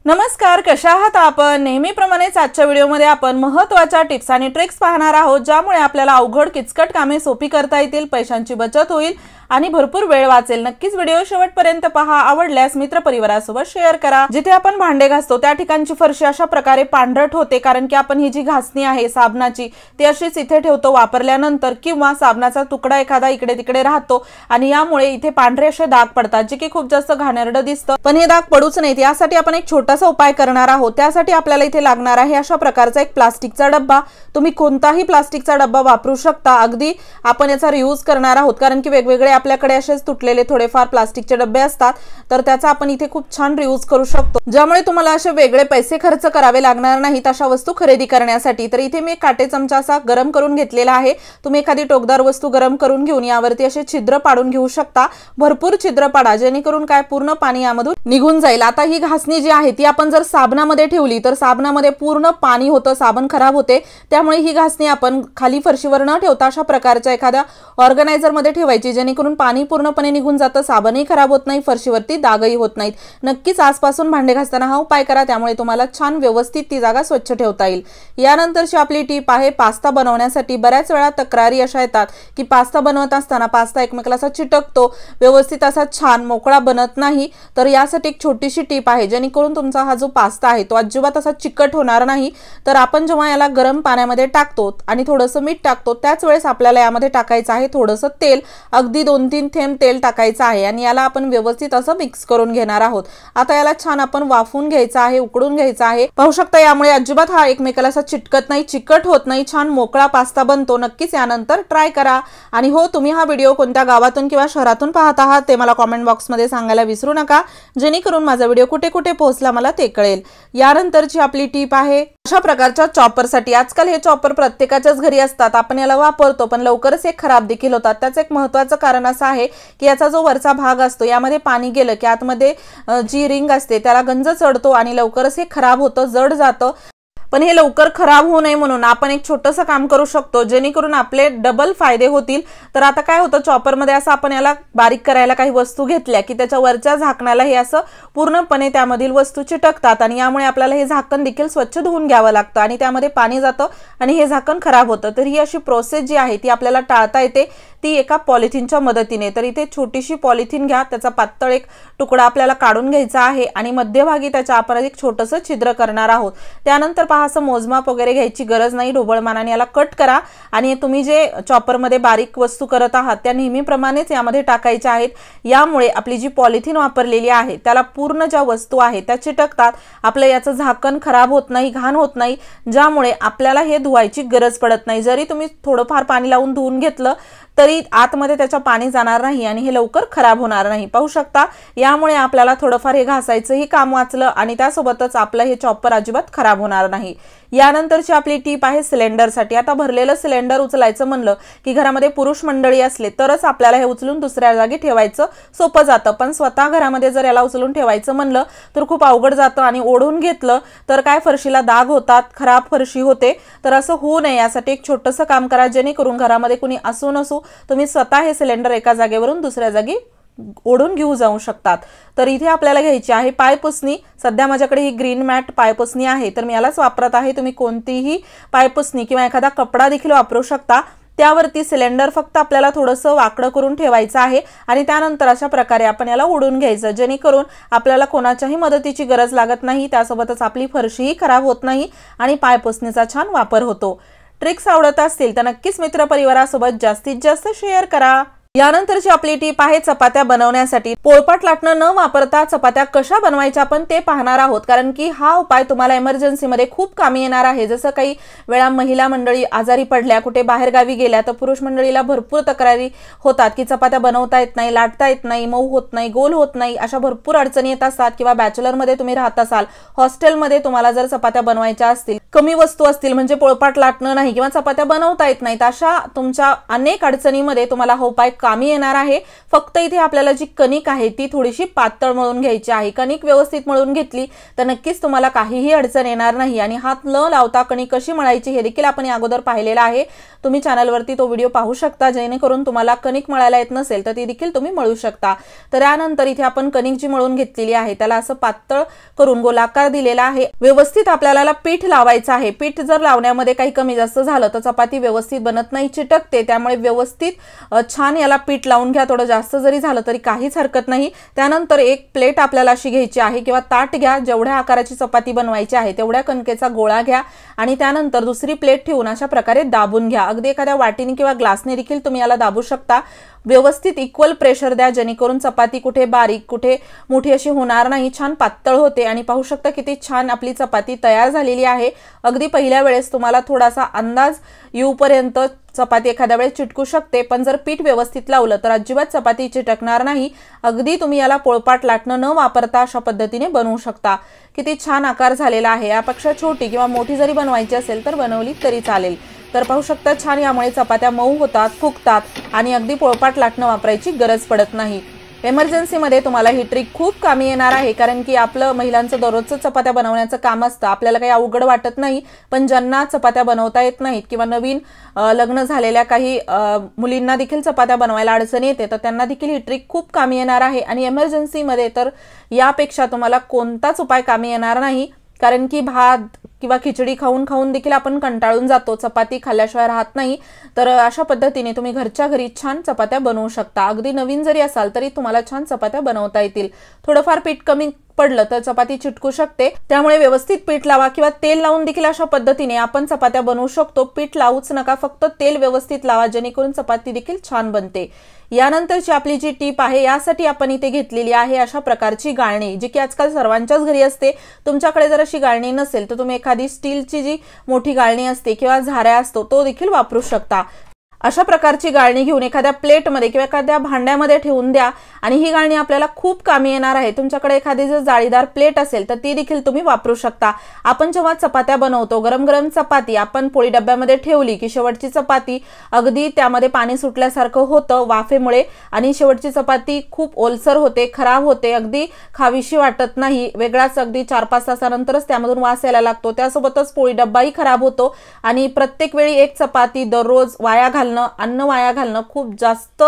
नमस्कार, कशा आहात आपण? नेहमीप्रमाणेच आजच्या व्हिडिओमध्ये आपण महत्त्वाच्या टिप्स आणि ट्रिक्स पाहणार आहोत, ज्यामुळे आपल्याला अवघड किचकट कामे सोपी करता येतील, पैशांची बचत होईल आणि भरपूर वेळ वाचेल। नक्कीच व्हिडिओ शेवटपर्यंत पहा। आवडल्यास मित्रपरिवारासोबत शेअर करा। जिथे आपण भांडे घासतो त्या ठिकाणची फरशी अशा प्रकारे पांढरट होते, कारण की आपण ही जी घासणी आहे साबणाची ती अशीच इथे ठेवतो वापरल्यानंतर, किंवा साबणाचा तुकडा एखादा इकडे तिकडे राहतो आणि यामुळे इथे पांढरे असे डाग पडतात, जे की खूप जास्त घाणेरडं दिसतं। पण हे डाग पडूच नाहीत यासाठी आपण एक छोटासा उपाय करणार आहोत। त्यासाठी आपल्याला इथे लागणार आहे अशा प्रकारचा एक प्लास्टिकचा डब्बा। तुम्ही कोणताही प्लास्टिकचा डब्बा वापरू शकता। अगदी आपण याचा रियूज करणार आहोत, कारण की वेगवेगळे आपल्याकडे असेच तुटलेले थोडेफार प्लास्टिकचे डब्बे असतात, तर त्याचा आपण इथे खूप छान रियूज करू शकतो, ज्यामुळे तुम्हाला असे वेगळे पैसे खर्च करावे लागणार नाहीत अशा वस्तू खरेदी करण्यासाठी। तर इथे मी एक काटे चमचा असा गरम करून घेतलेला आहे। तुम्ही एखादी टोकदार वस्तू गरम करून घेऊन यावरती असे छिद्र पाडून घेऊ शकता। भरपूर छिद्र पाडा, जेणेकरून काय पूर्ण पाणी यामधून निघून जाईल। आता ही घासणी जी आहे ती आपण जर साबणामध्ये ठेवली तर साबणामध्ये पूर्ण पाणी होतं, साबण खराब होते। त्यामुळे ही घासणी आपण खाली फरशीवर न ठेवता अशा प्रकारच्या एखाद्या ऑर्गनायझर मध्ये ठेवायची, जेणेकरून पाणी पूर्णपणे निघून जातं, साबणही खराब होत नाही, फरशीवरती डागही होत नाहीत। नक्कीच आजपासून भांडे घासताना हा उपाय करा, त्यामुळे तुम्हाला छान व्यवस्थित ती जागा स्वच्छ ठेवता येईल। यानंतरची आपली टीप आहे पास्ता बनवण्यासाठी। बऱ्याच वेळा तक्रारी अशा येतात की पास्ता बनवत असताना पास्ता एकमेकाला असा चिटकतो, व्यवस्थित असा छान मोकळा बनत नाही। तर यासाठी एक छोटीशी टीप आहे, जेणेकरून तुमचा हा जो पास्ता आहे तो अजिबात असा चिकट होणार नाही। तर आपण जेव्हा याला गरम पाण्यामध्ये टाकतो आणि थोडंसं मीठ टाकतो, त्याच वेळेस आपल्याला यामध्ये टाकायचं आहे थोडंसं तेल, अगदी 2-3 थेंब तेल टाकायचं आहे आणि याला आपण व्यवस्थित असं मिक्स करून घेणार आहोत। आता याला छान आपण वाफवून घ्यायचं आहे, उकडून घ्यायचं आहे। पाहू शकता यामुळे अजिबात हा एकमेकाला असा चिटकत नाही, चिकट होत नाही, छान मोकळा पास्ता बनतो। नक्कीच यानंतर ट्राय करा। आणि हो, तुम्ही हा व्हिडिओ कोणत्या गावातून किंवा शहरातून पाहत आहात ते मला कमेंट बॉक्समध्ये सांगायला विसरू नका, जेणेकरून माझा व्हिडिओ कुठे कुठे पोहोचला मला ते कळेल। यानंतरची आपली टीप आहे अशा प्रकारच्या चॉपरसाठी। आजकाल हे चॉपर प्रत्येकाच्याच घरी असतात, आपण याला वापरतो, पण लवकरच हे खराब देखील होतात। त्याचं एक महत्त्वाचं कारण असं आहे की याचा जो वरचा भाग असतो यामध्ये पाणी गेलं की आतमध्ये जी रिंग असते त्याला गंज चढतो आणि लवकरच हे खराब होतं, जड जातं। पण हे लवकर खराब होऊ नये म्हणून आपण एक छोटंसं काम करू शकतो, जेणेकरून आपले डबल फायदे होतील। तर आता काय होतं, चॉपरमध्ये असं आपण याला बारीक करायला काही वस्तू घेतल्या की त्याच्या वरच्या झाकणाला हे असं पूर्णपणे त्यामधील वस्तू चिटकतात आणि यामुळे आपल्याला हे झाकण देखील स्वच्छ धुवून घ्यावं लागतं आणि त्यामध्ये पाणी जातं आणि हे झाकण खराब होतं। तर ही अशी प्रोसेस जी आहे ती आपल्याला टाळता येते, ती एका पॉलिथिनच्या मदतीने। तर इथे छोटीशी पॉलिथिन घ्या, त्याचा पातळ एक तुकडा आपल्याला काढून घ्यायचा आहे आणि मध्यभागी त्याच्या आपण एक छोटंसं छिद्र करणार आहोत। त्यानंतर पहा, असं मोजमाप वगैरे घ्यायची गरज नाही, ढोबळमानाने याला कट करा आणि तुम्ही जे चॉपरमध्ये बारीक वस्तू करत आहात त्या नेहमीप्रमाणेच यामध्ये टाकायच्या आहेत। यामुळे आपली जी पॉलिथिन वापरलेली आहे त्याला पूर्ण ज्या वस्तू आहेत त्या चिटकतात, आपलं याचं झाकण खराब होत नाही, घाण होत नाही, ज्यामुळे आपल्याला हे धुवायची गरज पडत नाही। जरी तुम्ही थोडंफार पाणी लावून धुवून घेतलं तरी आतमध्ये त्याच्या पाणी जाणार नाही आणि हे लवकर खराब होणार नाही। पाहू शकता यामुळे आपल्याला थोडंफार हे घासायचंही काम वाचलं आणि त्यासोबतच आपलं हे चॉपर अजिबात खराब होणार नाही। यानंतरची आपली टीप आहे सिलेंडरसाठी। आता भरलेलं सिलेंडर उचलायचं म्हणलं की घरामध्ये पुरुष मंडळी असले तरच आपल्याला हे उचलून दुसऱ्या जागी ठेवायचं सोपं जातं, पण स्वतः घरामध्ये जर याला उचलून ठेवायचं म्हणलं तर खूप अवघड जातं आणि ओढून घेतलं तर काय फरशीला डाग होतात, खराब फरशी होते। तर असं होऊ नये यासाठी एक छोटंसं काम करा, जेणेकरून घरामध्ये कुणी असू नसू तुम्ही स्वतः हे सिलेंडर एका जागेवरून दुसऱ्या जागी ओढून घेऊ जाऊ शकतात। तर इथे आपल्याला घ्यायची आहे पायपुसणी। सध्या माझ्याकडे ही ग्रीन मॅट पायपुसणी आहे, तर मी यालाच वापरत आहे। तुम्ही कोणतीही पायपुसणी किंवा एखादा कपडा देखील वापरू शकता। त्यावरती सिलेंडर फक्त आपल्याला थोडंसं वाकडं करून ठेवायचं आहे आणि त्यानंतर अशा प्रकारे आपण याला ओढून घ्यायचं, जेणेकरून आपल्याला कोणाच्याही मदतीची गरज लागत नाही, त्यासोबतच आपली फरशीही खराब होत नाही आणि पायपुसणीचा छान वापर होतो। ट्रिक्स आवडत असतील तर नक्कीच मित्रपरिवारासोबत जास्तीत जास्त शेअर करा। यानंतरची आपली टीप आहे चपात्या बनवण्यासाठी। पोळपाट लाटणं न वापरता चपात्या कशा बनवायच्या आपण ते पाहणार आहोत, कारण की हा उपाय तुम्हाला इमर्जन्सीमध्ये खूप कामी येणार आहे। जसं काही वेळा महिला मंडळी आजारी पडल्या, कुठे बाहेर गावी गेल्या, तर पुरुष मंडळीला भरपूर तक्रारी होतात की चपात्या बनवता येत नाही, लाटता येत नाही, मऊ होत नाही, गोल होत नाही, अशा भरपूर अडचणी येत असतात। किंवा बॅचलरमध्ये तुम्ही राहत असाल, हॉस्टेलमध्ये तुम्हाला जर चपात्या बनवायच्या असतील, कमी वस्तू असतील, म्हणजे पोळपाट लाटणं नाही किंवा चपात्या बनवता येत नाहीत, अशा तुमच्या अनेक अडचणीमध्ये तुम्हाला हा उपाय कामी येणार आहे। फक्त इथे आपल्याला जी कणिक आहे ती थोडीशी पातळ मळून घ्यायची आहे। कणिक व्यवस्थित मळून घेतली तर नक्कीच तुम्हाला काहीही अडचण येणार नाही। आणि हात न लावता कणिक कशी मळायची हे देखील आपण अगोदर पाहिलेलं आहे। तुम्ही चॅनलवरती तो व्हिडिओ पाहू शकता, जेणेकरून तुम्हाला कणिक मळायला येत नसेल तर ती देखील तुम्ही मळू शकता। तर यानंतर इथे आपण कणिक जी मळून घेतलेली आहे त्याला असं पातळ करून गोलाकार दिलेला आहे। व्यवस्थित आपल्याला पीठ लावायचं आहे। पीठ जर लावण्यामध्ये काही कमी जास्त झालं तर चपाती व्यवस्थित बनत नाही, चिटकते। त्यामुळे व्यवस्थित छान याला पीठ लावून घ्या। थोडं जास्त जरी झालं तरी काहीच हरकत नाही। त्यानंतर एक प्लेट आपल्याला अशी घ्यायची आहे किंवा ताट घ्या, जेवढ्या आकाराची चपाती बनवायची आहे तेवढ्या कणकेचा गोळा घ्या आणि त्यानंतर दुसरी प्लेट ठेवून अशा प्रकारे दाबून घ्या। अगदी एखाद्या वाटीने किंवा ग्लासने देखील तुम्ही याला दाबू शकता। व्यवस्थित इक्वल प्रेशर द्या, जेणेकरून चपाती कुठे बारीक कुठे मोठी अशी होणार नाही, छान पातळ होते। आणि पाहू शकता किती छान आपली चपाती तयार झालेली आहे। अगदी पहिल्या वेळेस तुम्हाला थोडासा अंदाज येऊपर्यंत चपाती एखाद्या वेळेस चिटकू शकते, पण जर पीठ व्यवस्थित लावलं तर अजिबात चपाती चिटकणार नाही। अगदी तुम्ही याला पोळपाट लाटणं न वापरता अशा पद्धतीने बनवू शकता। किती छान आकार झालेला आहे। यापेक्षा छोटी किंवा मोठी जरी बनवायची असेल तर बनवली तरी चालेल। तर पाहू शकता छान यामुळे चपात्या मऊ होतात, फुगतात आणि अगदी पोळपाट लाटणं वापरायची गरज पडत नाही। इमर्जन्सी मध्ये तुम्हाला ही ट्रिक खूप कामी येणार आहे, कारण की आपलं महिलांचं दररोजचं चपात्या बनवण्याचं काम असतं। आपल्याला काही अवघड वाटत नाही, पण ज्यांना चपात्या बनवता येत नाहीत किंवा नवीन लग्न झालेल्या काही मुलींना देखील चपात्या बनवायला अडचण येते, तर त्यांना देखील ही ट्रिक खूप कामी येणार आहे। आणि इमर्जन्सी मध्ये तर यापेक्षा तुम्हाला कोणताच उपाय कामी येणार नाही, कारण की भात किंवा खिचडी खाऊन खाऊन देखील आपण कंटाळून जातो, चपाती खाल्ल्याशिवाय राहत नाही। तर अशा पद्धतीने तुम्ही घरच्या घरी छान चपात्या बनवू शकता। अगदी नवीन जरी असाल तरी तुम्हाला छान चपात्या बनवता येतील। थोडंफार पीठ कमी पडलं तर चपाती चिटकू शकते, त्यामुळे व्यवस्थित पीठ लावा किंवा तेल लावून देखील अशा पद्धतीने आपण चपात्या बनवू शकतो। पीठ लावूच नका, फक्त तेल व्यवस्थित लावा, जेणेकरून चपाती देखील छान बनते। यानंतरची आपली जी टीप आहे, यासाठी आपण इथे घेतलेली आहे अशा प्रकारची गाळणी, जी की आजकाल सर्वांच्याच घरी असते। तुमच्याकडे जर अशी गाळणी नसेल तर तुम्ही एखादी स्टीलची जी मोठी गाळणी असते किंवा झाऱ्या असतो तो देखील वापरू शकता। अशा प्रकारची गाळणी घेऊन एखाद्या प्लेटमध्ये किंवा एखाद्या भांड्यामध्ये ठेवून द्या आणि ही गाळणी आपल्याला खूप कामी येणार आहे। तुमच्याकडे एखादी जर जाळीदार प्लेट असेल तर ती देखील तुम्ही वापरू शकता। आपण जेव्हा चपात्या बनवतो, गरम गरम चपाती आपण पोळी डब्यामध्ये ठेवली की शेवटची चपाती अगदी त्यामध्ये पाणी सुटल्यासारखं होतं वाफेमुळे, आणि शेवटची चपाती खूप ओलसर होते, खराब होते, अगदी खावीशी वाटत नाही। वेगळाच अगदी 4-5 तासानंतरच त्यामधून वास यायला लागतो। त्यासोबतच पोळी डब्बाही खराब होतो आणि प्रत्येक वेळी एक चपाती दररोज वाया घालणं, अन्न वाया घालणं खूप जास्त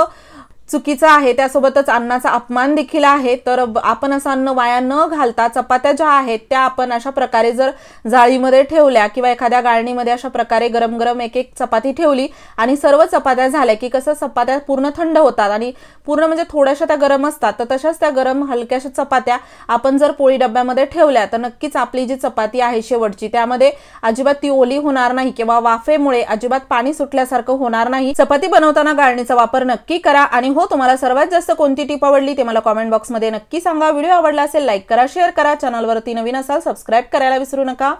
चुकीचं आहे। त्यासोबतच अन्नाचा अपमान देखील आहे। तर आपण असं अन्न वाया न घालता चपात्या ज्या आहेत त्या आपण अशा प्रकारे जर जाळीमध्ये ठेवल्या किंवा एखाद्या गाळणीमध्ये अशा प्रकारे गरम गरम एक एक चपाती ठेवली आणि सर्व चपात्या झाल्या की कसं चपात्या पूर्ण थंड होतात आणि पूर्ण म्हणजे थोड्याशा त्या गरम असतात, तर तशाच त्या गरम हलक्याशा चपात्या आपण जर पोळी डब्यामध्ये ठेवल्या तर नक्कीच आपली जी चपाती आहे शेवटची त्यामध्ये अजिबात ती ओली होणार नाही किंवा वाफेमुळे अजिबात पाणी सुटल्यासारखं होणार नाही। चपाती बनवताना गाळणीचा वापर नक्की करा। आणि हो, तुम्हाला सर्वात जास्त कोणती टिप आवडली ते मला कमेंट बॉक्समध्ये नक्की सांगा। व्हिडिओ आवडला असेल लाईक करा, शेअर करा, चॅनलवरती नवीन असाल सबस्क्राइब करायला विसरू नका।